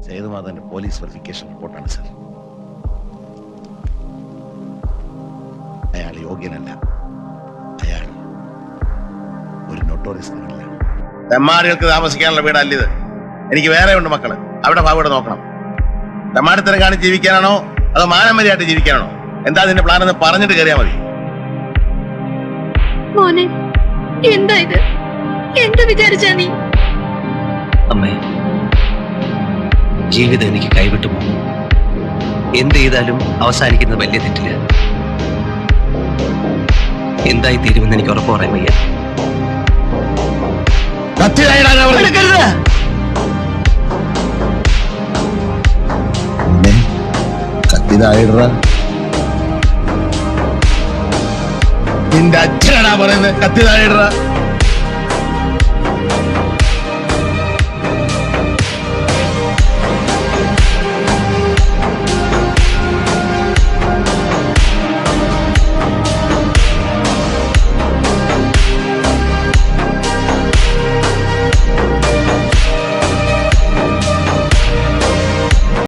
സേതുമാധവന്റെ police verification റിപ്പോർട്ടാണ് sir. അയാൾ യോഗ്യനല്ല. അയാൾ ഒരു നൊട്ടോറിയസ് ക്രിമിനലാണ്. തെമ്മാടികൾക്ക് താമസിക്കാനുള്ള വീടല്ല ഇത്. എനിക്ക് വേറെ ഉണ്ട് മക്കള്. അവിടെ ഭാഗം നോക്കണം. തെമ്മാടിത്തരം കാണി ജീവിക്കാനാണോ അതോ മാനമര്യാദയായിട്ട് ജീവിക്കാനാണോ? എന്താ അതിന്റെ പ്ലാൻ എന്ന് പറഞ്ഞിട്ട് കയറിയാ മതി. മോനെ, എന്താ ഇത്? എന്ത് വിചാരിച്ചാ നീ? അമ്മേ, ജീവിതം എനിക്ക് കൈവിട്ടു പോകും. എന്ത് ചെയ്താലും അവസാനിക്കുന്നത് വലിയ തെറ്റില്ല. എന്തായി തീരുമെന്ന് എനിക്ക് ഉറപ്പ് പറയാൻ വയ്യ. നിന്റെ അച്ഛനാടാ പറയുന്നത് കത്തി താഴെയിട.